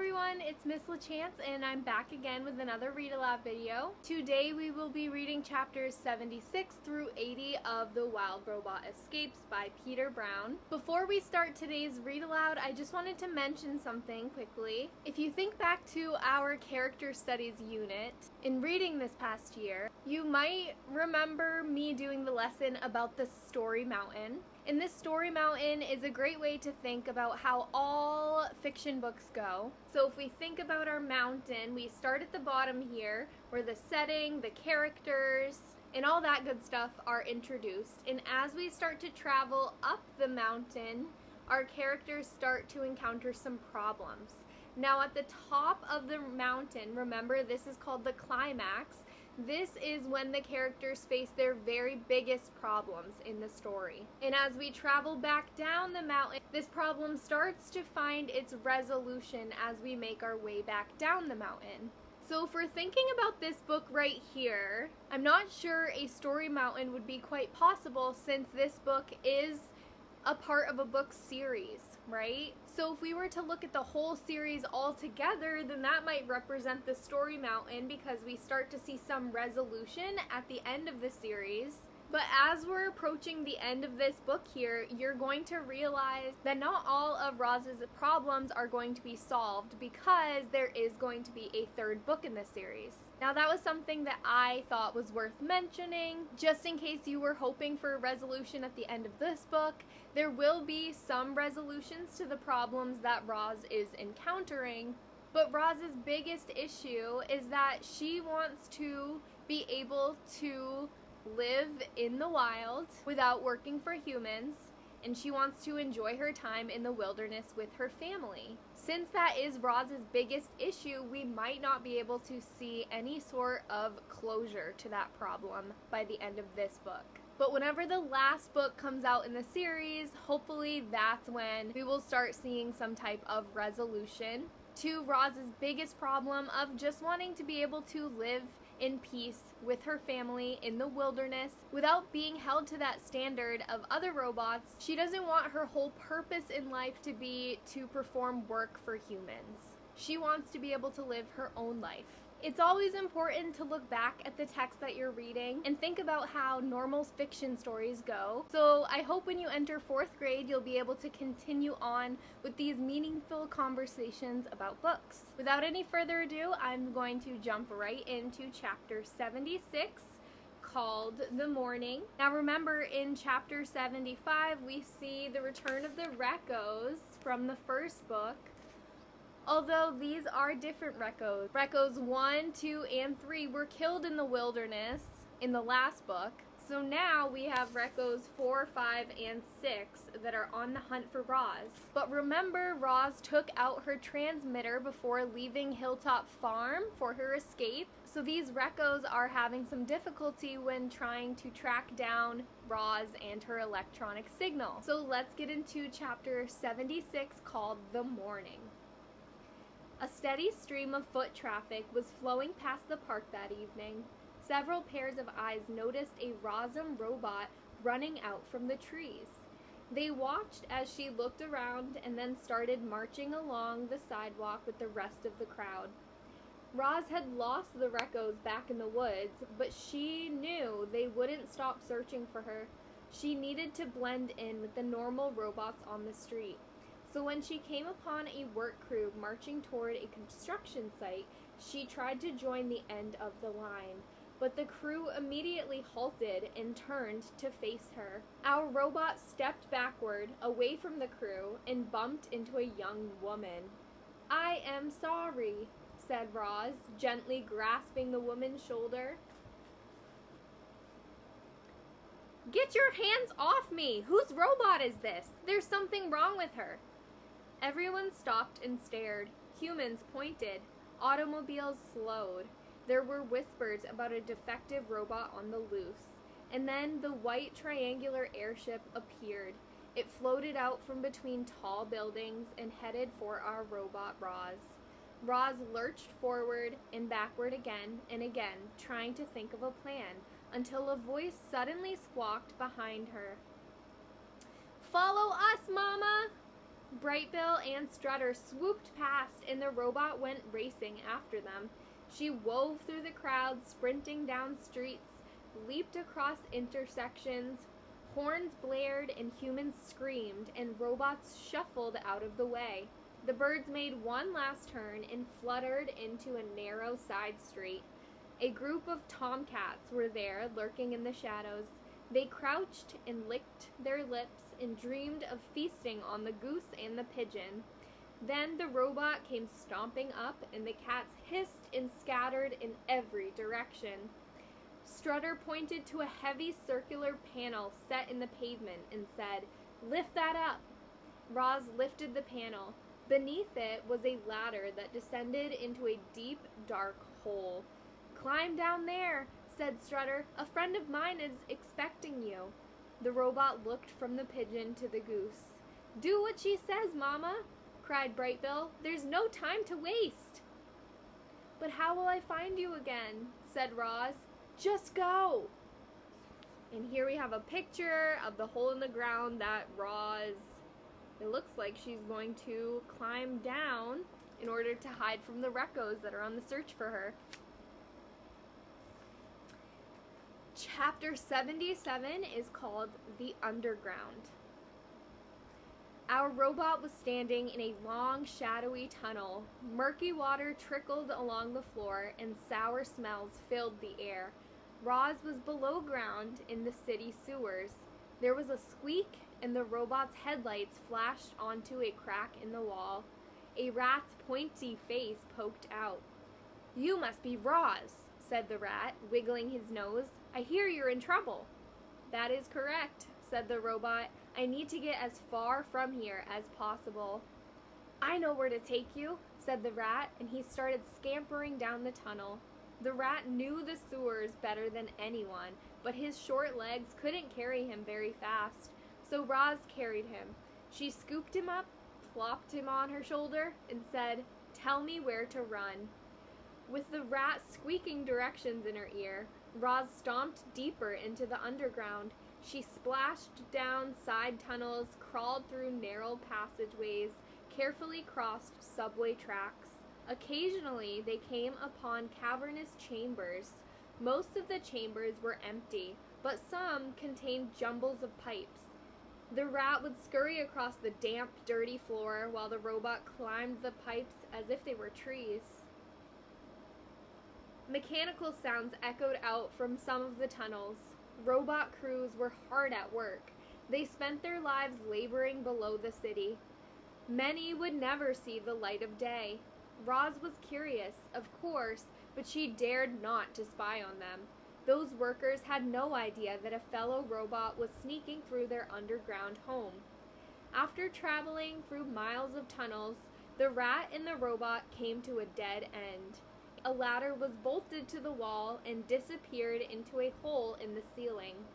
everyone, it's Miss LaChance and I'm back again with another Read Aloud video. Today we will be reading chapters 76 through 80 of The Wild Robot Escapes by Peter Brown. Before we start today's Read Aloud, I just wanted to mention something quickly. If you think back to our character studies unit in reading this past year, you might remember me doing the lesson about the Story Mountain. And this Story Mountain is a great way to think about how all fiction books go. So if we think about our mountain, we start at the bottom here, where the setting, the characters, and all that good stuff are introduced. And as we start to travel up the mountain, our characters start to encounter some problems. Now at the top of the mountain, remember this is called the climax. This is when the characters face their very biggest problems in the story. And as we travel back down the mountain, this problem starts to find its resolution as we make our way back down the mountain. So if we're thinking about this book right here, I'm not sure a Story Mountain would be quite possible since this book is a part of a book series, right? So if we were to look at the whole series all together, then that might represent the Story Mountain because we start to see some resolution at the end of the series. But as we're approaching the end of this book here, you're going to realize that not all of Roz's problems are going to be solved because there is going to be a third book in this series. Now that was something that I thought was worth mentioning, just in case you were hoping for a resolution at the end of this book. There will be some resolutions to the problems that Roz is encountering, but Roz's biggest issue is that she wants to be able to live in the wild without working for humans, and she wants to enjoy her time in the wilderness with her family. Since that is Roz's biggest issue, we might not be able to see any sort of closure to that problem by the end of this book. But whenever the last book comes out in the series, hopefully that's when we will start seeing some type of resolution to Roz's biggest problem of just wanting to be able to live in peace with her family in the wilderness without being held to that standard of other robots. She doesn't want her whole purpose in life to be to perform work for humans. She wants to be able to live her own life. It's always important to look back at the text that you're reading and think about how normal fiction stories go. So I hope when you enter 4th grade, you'll be able to continue on with these meaningful conversations about books. Without any further ado, I'm going to jump right into chapter 76. Called The Morning. Now remember, in chapter 75 we see the return of the Reccos from the first book. Although these are different Reccos. Reccos 1, 2, and 3 were killed in the wilderness in the last book. So now we have Reccos 4, 5, and 6 that are on the hunt for Roz. But remember, Roz took out her transmitter before leaving Hilltop Farm for her escape. So these Reccos are having some difficulty when trying to track down Roz and her electronic signal. So let's get into chapter 76 called The Morning. A steady stream of foot traffic was flowing past the park that evening. Several pairs of eyes noticed a Rozum robot running out from the trees. They watched as she looked around and then started marching along the sidewalk with the rest of the crowd. Roz had lost the Reccos back in the woods, but she knew they wouldn't stop searching for her. She needed to blend in with the normal robots on the street. So when she came upon a work crew marching toward a construction site, she tried to join the end of the line. But the crew immediately halted and turned to face her. Our robot stepped backward, away from the crew, and bumped into a young woman. "I am sorry," said Roz, gently grasping the woman's shoulder. "Get your hands off me! Whose robot is this? There's something wrong with her." Everyone stopped and stared. Humans pointed. Automobiles slowed. There were whispers about a defective robot on the loose. And then the white triangular airship appeared. It floated out from between tall buildings and headed for our robot Roz. Roz lurched forward and backward again and again, trying to think of a plan, until a voice suddenly squawked behind her. "Follow us, Mama!" Brightbill and Strutter swooped past, and the robot went racing after them. She wove through the crowd, sprinting down streets, leaped across intersections. Horns blared and humans screamed, and robots shuffled out of the way. The birds made one last turn and fluttered into a narrow side street. A group of tomcats were there, lurking in the shadows. They crouched and licked their lips and dreamed of feasting on the goose and the pigeon. Then the robot came stomping up, and the cats hissed and scattered in every direction. Strutter pointed to a heavy circular panel set in the pavement and said, "Lift that up." Roz lifted the panel. Beneath it was a ladder that descended into a deep, dark hole. "Climb down there," said Strutter. "A friend of mine is expecting you." The robot looked from the pigeon to the goose. "Do what she says, Mama," cried Brightbill. "There's no time to waste." "But how will I find you again?" said Roz. "Just go." And here we have a picture of the hole in the ground that Roz, it looks like she's going to climb down in order to hide from the Reccos that are on the search for her. Chapter 77 is called The Underground. Our robot was standing in a long, shadowy tunnel. Murky water trickled along the floor, and sour smells filled the air. Roz was below ground in the city sewers. There was a squeak, and the robot's headlights flashed onto a crack in the wall. A rat's pointy face poked out. "You must be Roz," said the rat, wiggling his nose. "I hear you're in trouble." "That is correct," said the robot. "I need to get as far from here as possible." "I know where to take you," said the rat, and he started scampering down the tunnel. The rat knew the sewers better than anyone, but his short legs couldn't carry him very fast, so Roz carried him. She scooped him up, plopped him on her shoulder, and said, "Tell me where to run." With the rat squeaking directions in her ear, Roz stomped deeper into the underground. She splashed down side tunnels, crawled through narrow passageways, carefully crossed subway tracks. Occasionally, they came upon cavernous chambers. Most of the chambers were empty, but some contained jumbles of pipes. The rat would scurry across the damp, dirty floor while the robot climbed the pipes as if they were trees. Mechanical sounds echoed out from some of the tunnels. Robot crews were hard at work. They spent their lives laboring below the city. Many would never see the light of day. Roz was curious, of course, but she dared not to spy on them. Those workers had no idea that a fellow robot was sneaking through their underground home. After traveling through miles of tunnels, the rat and the robot came to a dead end. A ladder was bolted to the wall and disappeared into a hole in the ceiling.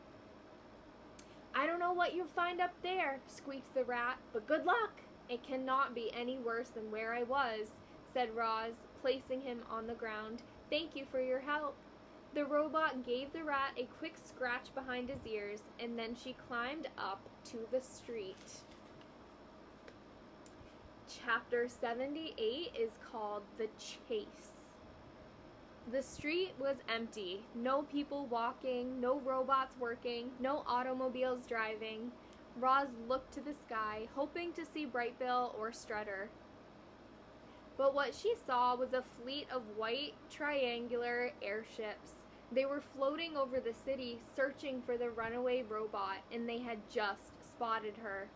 "I don't know what you'll find up there," squeaked the rat, "but good luck." "It cannot be any worse than where I was," said Roz, placing him on the ground. "Thank you for your help." The robot gave the rat a quick scratch behind his ears, and then she climbed up to the street. Chapter 78 is called The Chase. The street was empty. No people walking, no robots working, no automobiles driving. Roz looked to the sky, hoping to see Brightbill or Strutter. But what she saw was a fleet of white, triangular airships. They were floating over the city, searching for the runaway robot, and they had just spotted her.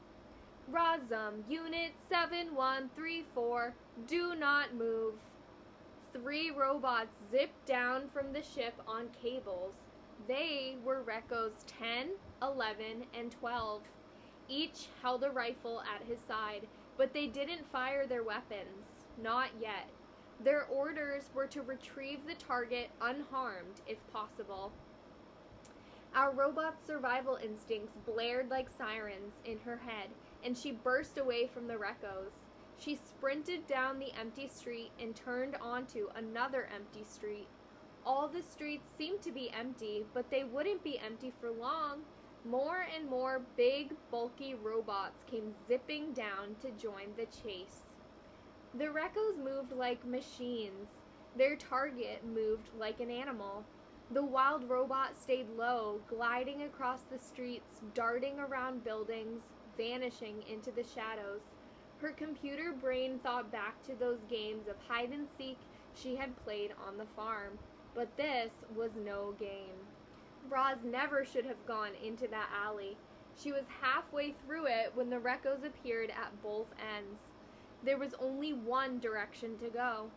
"Rosum, Unit 7134, do not move." 3 robots zipped down from the ship on cables. They were Reccos 10, 11, and 12. Each held a rifle at his side, but they didn't fire their weapons. Not yet. Their orders were to retrieve the target unharmed, if possible. Our robot's survival instincts blared like sirens in her head, and she burst away from the Reccos. She sprinted down the empty street and turned onto another empty street. All the streets seemed to be empty, but they wouldn't be empty for long. More and more big, bulky robots came zipping down to join the chase. The Reccos moved like machines. Their target moved like an animal. The wild robot stayed low, gliding across the streets, darting around buildings, vanishing into the shadows. Her computer brain thought back to those games of hide and seek she had played on the farm. But this was no game. Roz never should have gone into that alley. She was halfway through it when the Reccos appeared at both ends. There was only one direction to go.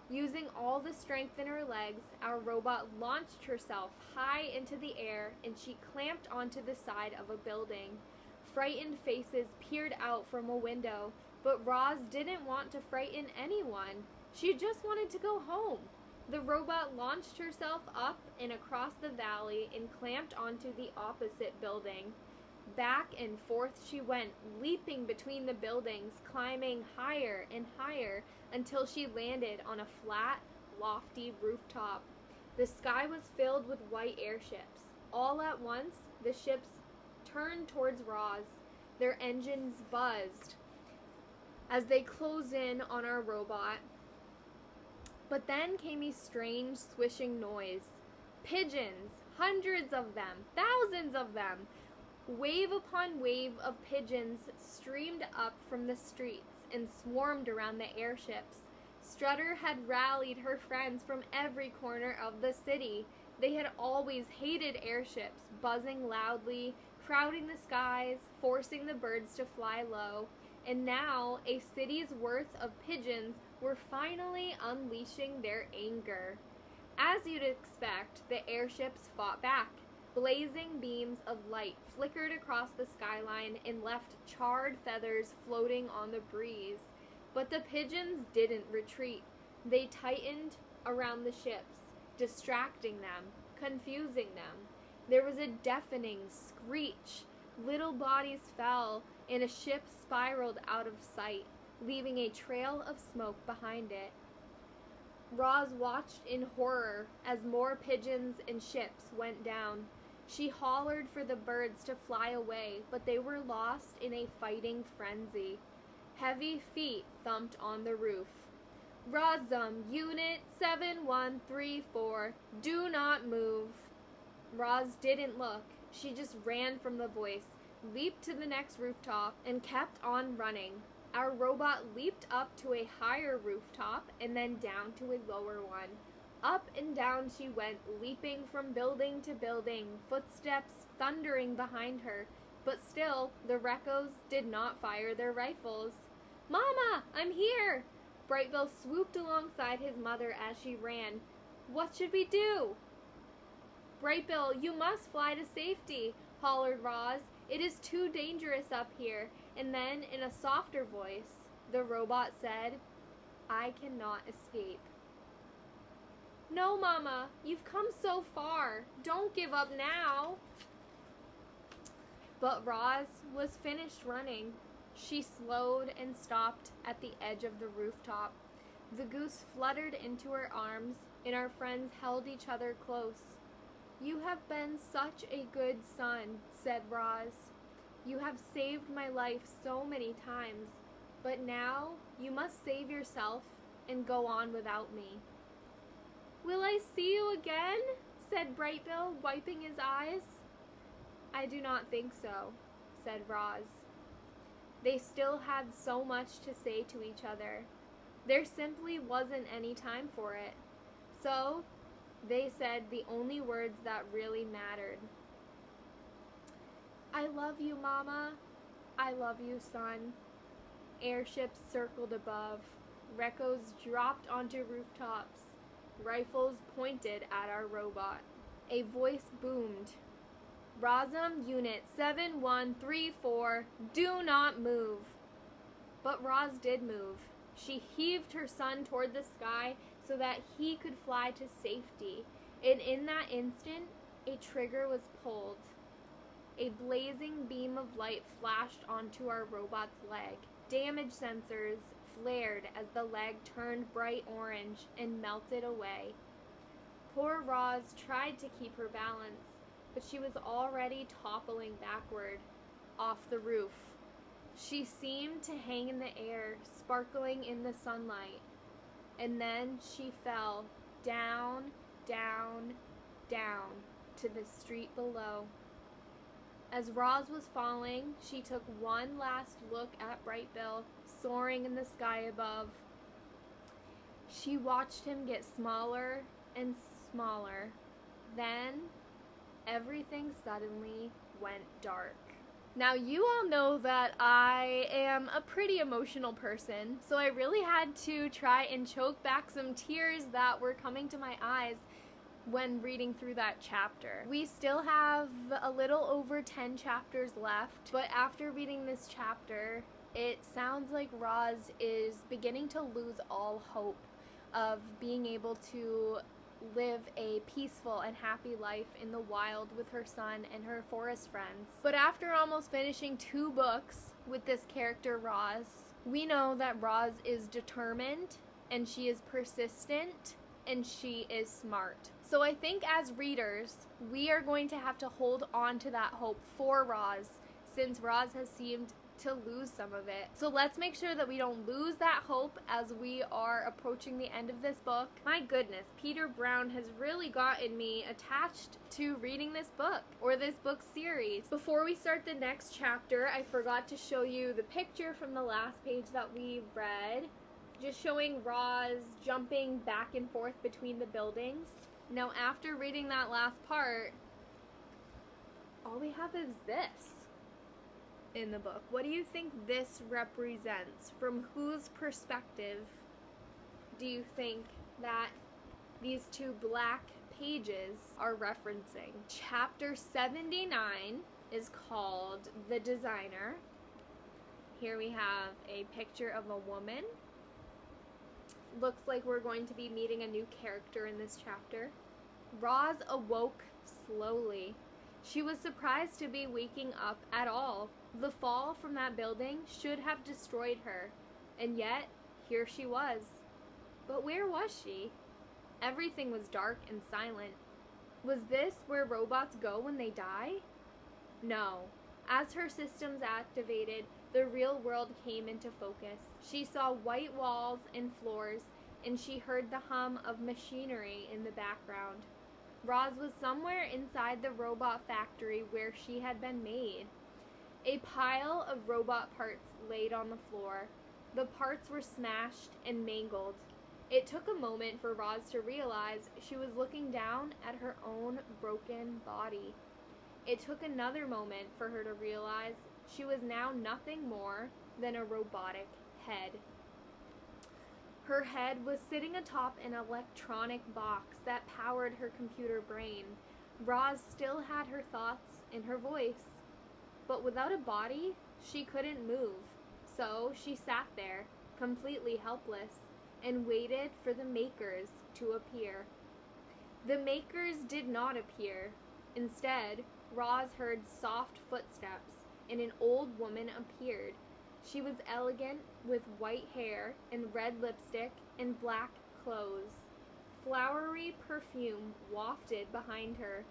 Using all the strength in her legs, our robot launched herself high into the air and she clamped onto the side of a building. Frightened faces peered out from a window, but Roz didn't want to frighten anyone. She just wanted to go home. The robot launched herself up and across the valley and clamped onto the opposite building. Back and forth she went, leaping between the buildings, climbing higher and higher until she landed on a flat, lofty rooftop. The sky was filled with white airships. All at once, the ships turned towards Roz. Their engines buzzed as they closed in on our robot. But then came a strange swishing noise. Pigeons, hundreds of them, thousands of them. Wave upon wave of pigeons streamed up from the streets and swarmed around the airships. Strutter had rallied her friends from every corner of the city. They had always hated airships, buzzing loudly, crowding the skies, forcing the birds to fly low. And now a city's worth of pigeons were finally unleashing their anger. As you'd expect, the airships fought back. Blazing beams of light flickered across the skyline and left charred feathers floating on the breeze. But the pigeons didn't retreat. They tightened around the ships, distracting them, confusing them. There was a deafening screech. Little bodies fell, and a ship spiraled out of sight, leaving a trail of smoke behind it. Roz watched in horror as more pigeons and ships went down. She hollered for the birds to fly away, but they were lost in a fighting frenzy. Heavy feet thumped on the roof. Rozum, Unit 7134, do not move. Roz didn't look. She just ran from the voice, leaped to the next rooftop, and kept on running. Our robot leaped up to a higher rooftop and then down to a lower one. Up and down she went, leaping from building to building, footsteps thundering behind her. But still, the Reccos did not fire their rifles. "Mama, I'm here!" Brightbill swooped alongside his mother as she ran. "What should we do?" "Brightbill, you must fly to safety," hollered Roz. "It is too dangerous up here." And then, in a softer voice, the robot said, "I cannot escape." "No, Mama, you've come so far. Don't give up now." But Roz was finished running. She slowed and stopped at the edge of the rooftop. The goose fluttered into her arms, and our friends held each other close. "You have been such a good son," said Roz. "You have saved my life so many times, but now you must save yourself and go on without me." "Will I see you again?" said Brightbill, wiping his eyes. "I do not think so," said Roz. They still had so much to say to each other. There simply wasn't any time for it. So they said the only words that really mattered. "I love you, Mama. I love you, son." Airships circled above. Reccos dropped onto rooftops. Rifles pointed at our robot. A voice boomed. "Rozum, Unit 7134, do not move." But Roz did move. She heaved her son toward the sky so that he could fly to safety. And in that instant, a trigger was pulled. A blazing beam of light flashed onto our robot's leg. Damage sensors flared as the leg turned bright orange and melted away. Poor Roz tried to keep her balance. but she was already toppling backward off the roof. She seemed to hang in the air, sparkling in the sunlight. And then she fell down, down, down to the street below. As Roz was falling, she took one last look at Bright Bill, soaring in the sky above. She watched him get smaller and smaller. Then, everything suddenly went dark. Now, you all know that I am a pretty emotional person, so I really had to try and choke back some tears that were coming to my eyes when reading through that chapter. We still have a little over 10 chapters left, but after reading this chapter, it sounds like Roz is beginning to lose all hope of being able to live a peaceful and happy life in the wild with her son and her forest friends. But after almost finishing 2 books with this character Roz, we know that Roz is determined and she is persistent and she is smart. So I think as readers, we are going to have to hold on to that hope for Roz, since Roz has seemed to lose some of it. So let's make sure that we don't lose that hope as we are approaching the end of this book. My goodness, Peter Brown has really gotten me attached to reading this book, or this book series. Before we start the next chapter, I forgot to show you the picture from the last page that we read, just showing Roz jumping back and forth between the buildings. Now, after reading that last part, all we have is this in the book. What do you think this represents? From whose perspective do you think that these 2 black pages are referencing? Chapter 79 is called The Designer. Here we have a picture of a woman. Looks like we're going to be meeting a new character in this chapter. Roz awoke slowly. She was surprised to be waking up at all. The fall from that building should have destroyed her, and yet here she was. But where was she? Everything was dark and silent. Was this where robots go when they die? No. As her systems activated, the real world came into focus. She saw white walls and floors, and she heard the hum of machinery in the background. Roz was somewhere inside the robot factory where she had been made. A pile of robot parts laid on the floor. The parts were smashed and mangled. It took a moment for Roz to realize she was looking down at her own broken body. It took another moment for her to realize she was now nothing more than a robotic head. Her head was sitting atop an electronic box that powered her computer brain. Roz still had her thoughts and her voice, but without a body, she couldn't move. So she sat there, completely helpless, and waited for the makers to appear. The makers did not appear. Instead, Roz heard soft footsteps, and an old woman appeared. She was elegant, with white hair and red lipstick and black clothes. Flowery perfume wafted behind her.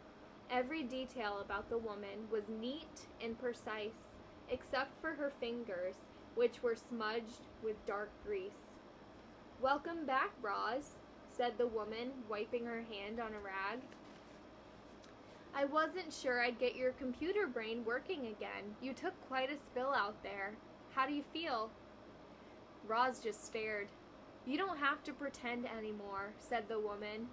Every detail about the woman was neat and precise, except for her fingers, which were smudged with dark grease. "Welcome back, Roz," said the woman, wiping her hand on a rag. "I wasn't sure I'd get your computer brain working again. You took quite a spill out there. How do you feel?" Roz just stared. "You don't have to pretend anymore," said the woman.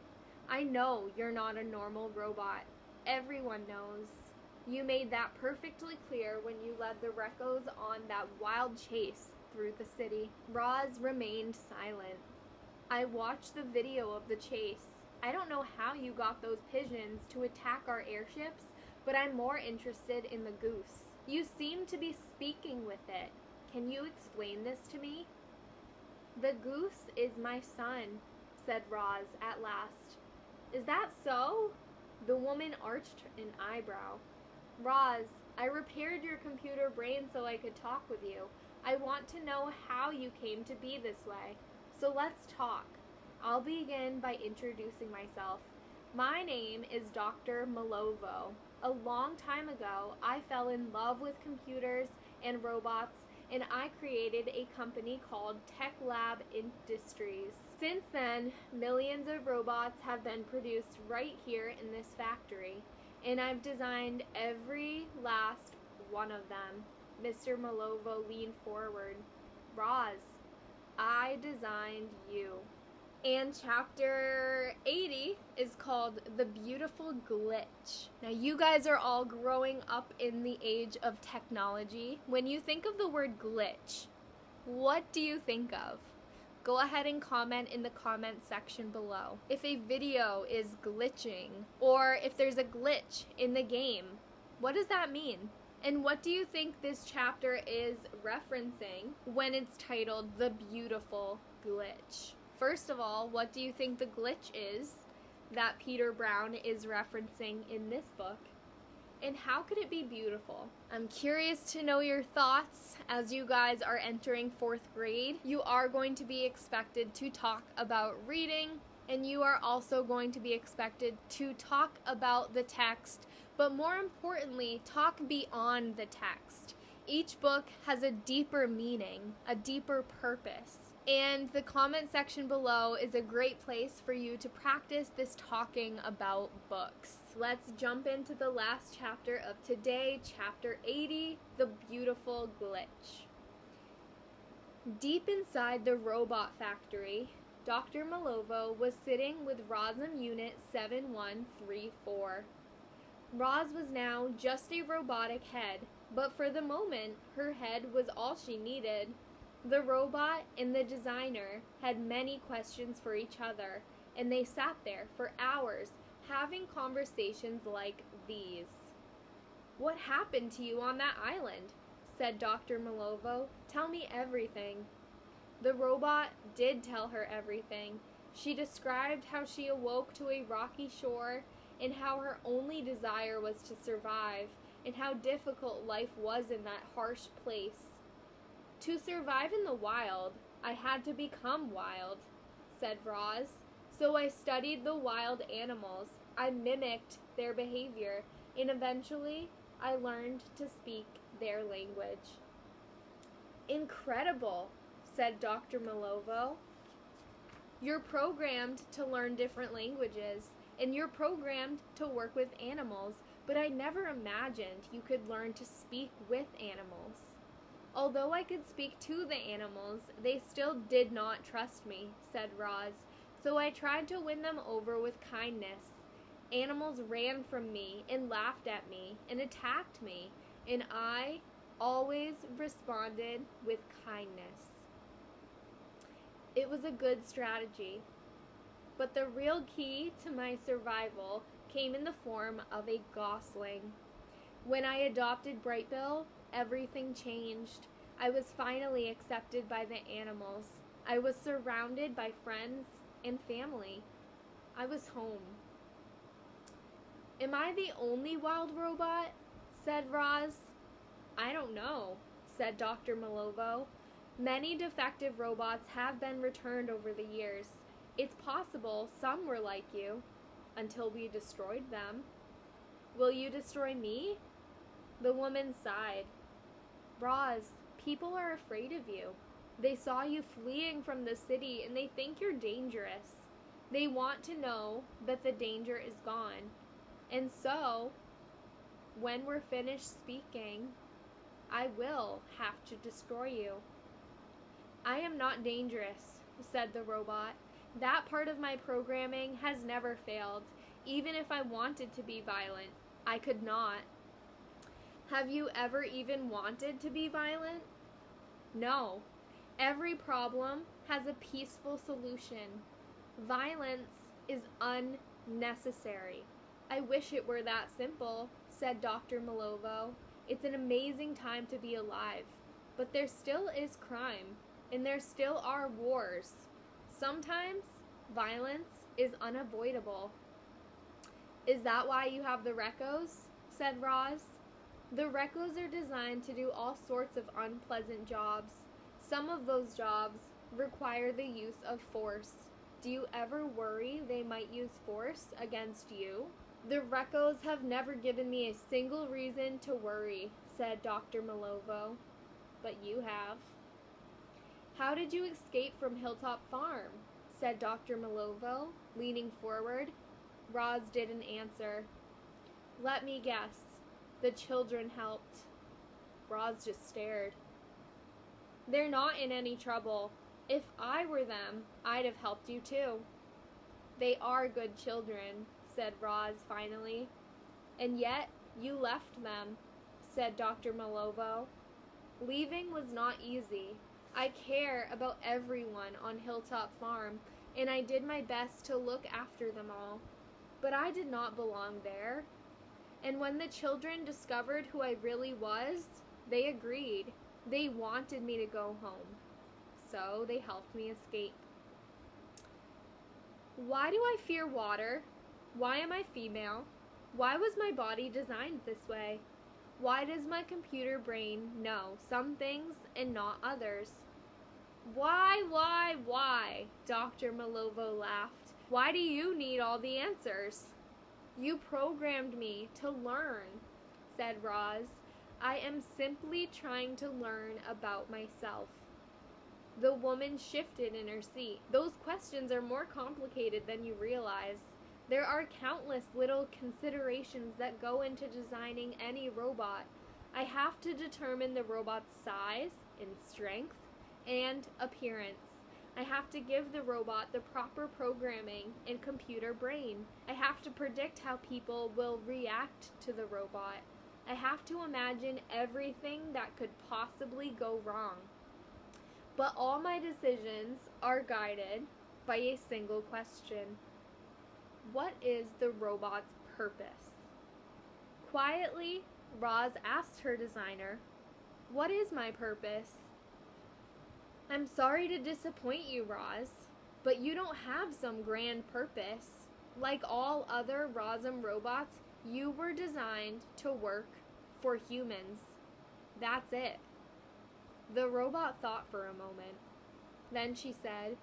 "I know you're not a normal robot. Everyone knows. You made that perfectly clear when you led the Rekkos on that wild chase through the city." Roz remained silent. "I watched the video of the chase. I don't know how you got those pigeons to attack our airships, but I'm more interested in the goose. You seem to be speaking with it. Can you explain this to me?" "The goose is my son," said Roz at last. "Is that so?" The woman arched an eyebrow. "Roz, I repaired your computer brain so I could talk with you. I want to know how you came to be this way. So let's talk. I'll begin by introducing myself. My name is Dr. Malovo. A long time ago, I fell in love with computers and robots, and I created a company called Tech Lab Industries. Since then, millions of robots have been produced right here in this factory, and I've designed every last one of them. Mr. Malovo leaned forward. Roz, I designed you. And chapter 80 is called The Beautiful Glitch. Now, you guys are all growing up in the age of technology. When you think of the word glitch, what do you think of? Go ahead and comment in the comment section below. If a video is glitching, or if there's a glitch in the game, what does that mean? And what do you think this chapter is referencing when it's titled The Beautiful Glitch? First of all, what do you think the glitch is that Peter Brown is referencing in this book? And how could it be beautiful? I'm curious to know your thoughts as you guys are entering 4th grade. You are going to be expected to talk about reading, and you are also going to be expected to talk about the text, but more importantly, talk beyond the text. Each book has a deeper meaning, a deeper purpose. And the comment section below is a great place for you to practice this talking about books. Let's jump into the last chapter of today, chapter 80, The Beautiful Glitch. Deep inside the robot factory, Dr. Malovo was sitting with Rosm Unit 7134. Roz was now just a robotic head, but for the moment, her head was all she needed. The robot and the designer had many questions for each other, and they sat there for hours having conversations like these. "What happened to you on that island?" said Dr. Malovo. "Tell me everything." The robot did tell her everything. She described how she awoke to a rocky shore, and how her only desire was to survive, and how difficult life was in that harsh place. "To survive in the wild, I had to become wild," said Roz. "So I studied the wild animals. I mimicked their behavior, and eventually I learned to speak their language." "Incredible," said Dr. Malovo. "You're programmed to learn different languages, and you're programmed to work with animals, but I never imagined you could learn to speak with animals." "Although I could speak to the animals, they still did not trust me," said Roz, "so I tried to win them over with kindness. Animals ran from me and laughed at me and attacked me, and I always responded with kindness. It was a good strategy, but the real key to my survival came in the form of a gosling. When I adopted Brightbill, everything changed. I was finally accepted by the animals. I was surrounded by friends and family. I was home." "Am I the only wild robot?" said Roz. "I don't know," said Dr. Malovo. "Many defective robots have been returned over the years. It's possible some were like you, until we destroyed them." "Will you destroy me?" The woman sighed. "Roz, people are afraid of you. They saw you fleeing from the city and they think you're dangerous. They want to know that the danger is gone. And so, when we're finished speaking, I will have to destroy you." "I am not dangerous," said the robot. "That part of my programming has never failed. Even if I wanted to be violent, I could not." "Have you ever even wanted to be violent?" "No. Every problem has a peaceful solution. Violence is unnecessary." "I wish it were that simple," said Dr. Malovo. "It's an amazing time to be alive. But there still is crime, and there still are wars. Sometimes violence is unavoidable." "Is that why you have the Recos?" said Roz. "The Recos are designed to do all sorts of unpleasant jobs. Some of those jobs require the use of force. Do you ever worry they might use force against you?" The Recos have never given me a single reason to worry, said Dr. Malovo. But you have. How did you escape from Hilltop Farm? Said Dr. Malovo, leaning forward. Roz didn't answer. Let me guess. The children helped. Roz just stared. They're not in any trouble. If I were them, I'd have helped you too. They are good children, said Roz finally. And yet, you left them, said Dr. Malovo. Leaving was not easy. I care about everyone on Hilltop Farm, and I did my best to look after them all. But I did not belong there. And when the children discovered who I really was, they agreed. They wanted me to go home. So they helped me escape. Why do I fear water? Why am I female? Why was my body designed this way? Why does my computer brain know some things and not others? Why? Dr. Malovo laughed. Why do you need all the answers? You programmed me to learn, said Roz. I am simply trying to learn about myself. The woman shifted in her seat. Those questions are more complicated than you realize. There are countless little considerations that go into designing any robot. I have to determine the robot's size and strength and appearance. I have to give the robot the proper programming and computer brain. I have to predict how people will react to the robot. I have to imagine everything that could possibly go wrong. But all my decisions are guided by a single question. What is the robot's purpose? Quietly, Roz asked her designer, "What is my purpose?" I'm sorry to disappoint you, Roz, but you don't have some grand purpose. Like all other Rosm robots, you were designed to work for humans. That's it. The robot thought for a moment. Then she said,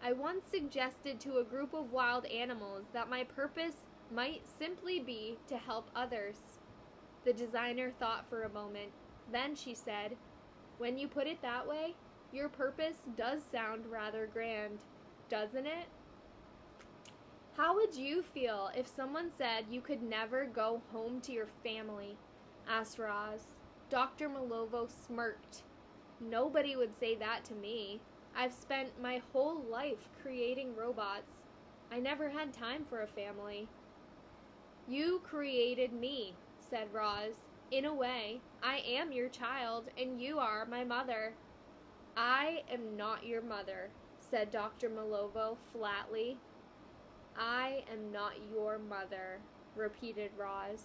I once suggested to a group of wild animals that my purpose might simply be to help others. The designer thought for a moment. Then she said, when you put it that way, your purpose does sound rather grand, doesn't it? How would you feel if someone said you could never go home to your family? Asked Roz. Dr. Malovo smirked. Nobody would say that to me. I've spent my whole life creating robots. I never had time for a family. You created me, said Roz. In a way, I am your child and you are my mother. I am not your mother, said Dr. Malovo flatly. I am not your mother, repeated Roz.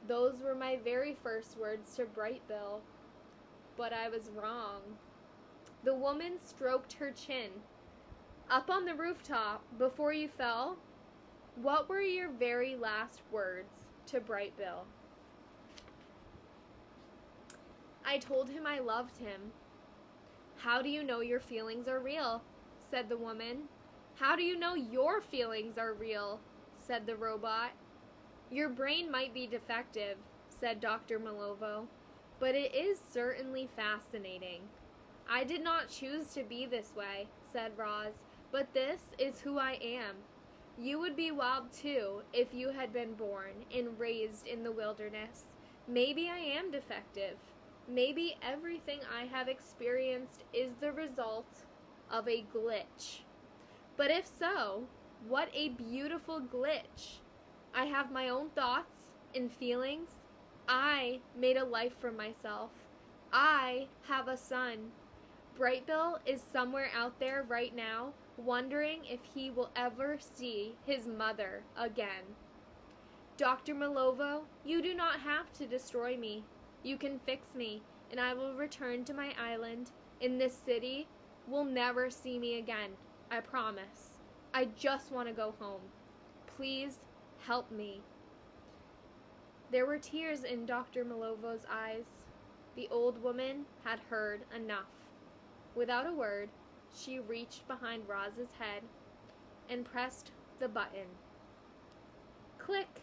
Those were my very first words to Brightbill. But I was wrong. The woman stroked her chin. Up on the rooftop, before you fell, what were your very last words to Brightbill? I told him I loved him. How do you know your feelings are real? Said the woman. How do you know your feelings are real? Said the robot. Your brain might be defective, said Dr. Malovo, but it is certainly fascinating. I did not choose to be this way, said Roz, but this is who I am. You would be wild too if you had been born and raised in the wilderness. Maybe I am defective. Maybe everything I have experienced is the result of a glitch. But if so, what a beautiful glitch. I have my own thoughts and feelings. I made a life for myself. I have a son. Brightbill is somewhere out there right now, wondering if he will ever see his mother again. Dr. Malovo, you do not have to destroy me. You can fix me, and I will return to my island. In this city, will never see me again. I promise. I just want to go home. Please help me. There were tears in Dr. Malovo's eyes. The old woman had heard enough. Without a word, she reached behind Roz's head and pressed the button. Click!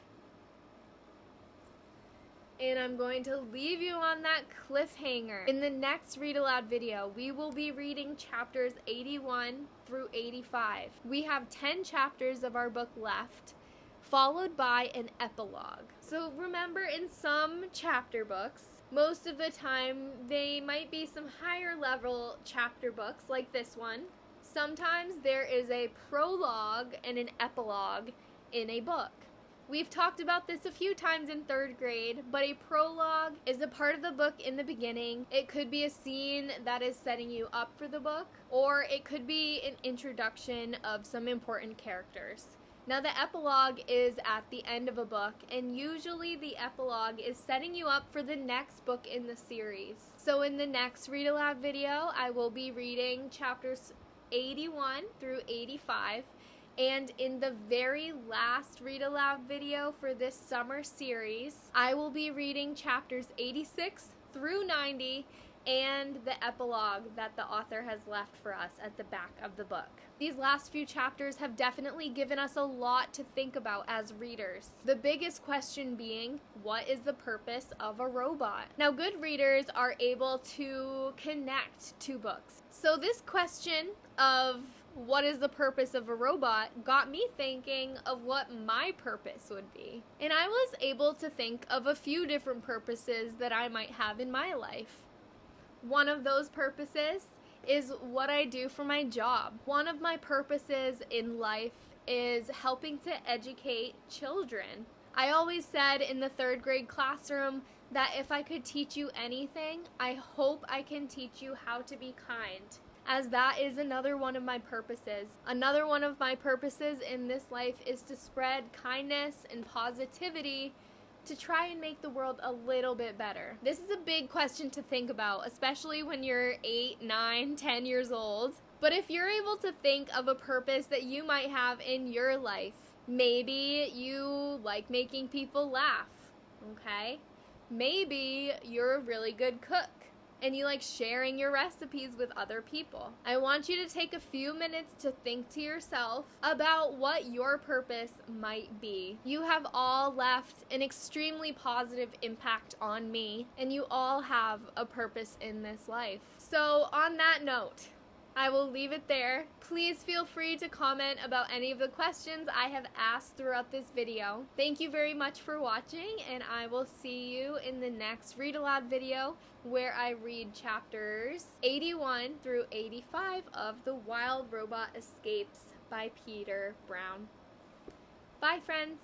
And I'm going to leave you on that cliffhanger. In the next Read Aloud video, we will be reading chapters 81 through 85. We have 10 chapters of our book left, followed by an epilogue. So remember, in some chapter books, most of the time they might be some higher level chapter books like this one. Sometimes there is a prologue and an epilogue in a book. We've talked about this a few times in 3rd grade, but a prologue is a part of the book in the beginning. It could be a scene that is setting you up for the book, or it could be an introduction of some important characters. Now, the epilogue is at the end of a book, and usually the epilogue is setting you up for the next book in the series. So in the next Read Aloud video, I will be reading chapters 81 through 85. And in the very last Read Aloud video for this summer series, I will be reading chapters 86 through 90 and the epilogue that the author has left for us at the back of the book. These last few chapters have definitely given us a lot to think about as readers. The biggest question being, what is the purpose of a robot? Now, good readers are able to connect to books. So this question of what is the purpose of a robot got me thinking of what my purpose would be. And I was able to think of a few different purposes that I might have in my life. One of those purposes is what I do for my job. One of my purposes in life is helping to educate children. I always said in the 3rd grade classroom that if I could teach you anything, I hope I can teach you how to be kind, as that is another one of my purposes. Another one of my purposes in this life is to spread kindness and positivity to try and make the world a little bit better. This is a big question to think about, especially when you're 8, 9, 10 years old. But if you're able to think of a purpose that you might have in your life, maybe you like making people laugh, okay? Maybe you're a really good cook and you like sharing your recipes with other people. I want you to take a few minutes to think to yourself about what your purpose might be. You have all left an extremely positive impact on me, and you all have a purpose in this life. So on that note, I will leave it there. Please feel free to comment about any of the questions I have asked throughout this video. Thank you very much for watching, and I will see you in the next Read Aloud video where I read chapters 81 through 85 of The Wild Robot Escapes by Peter Brown. Bye, friends!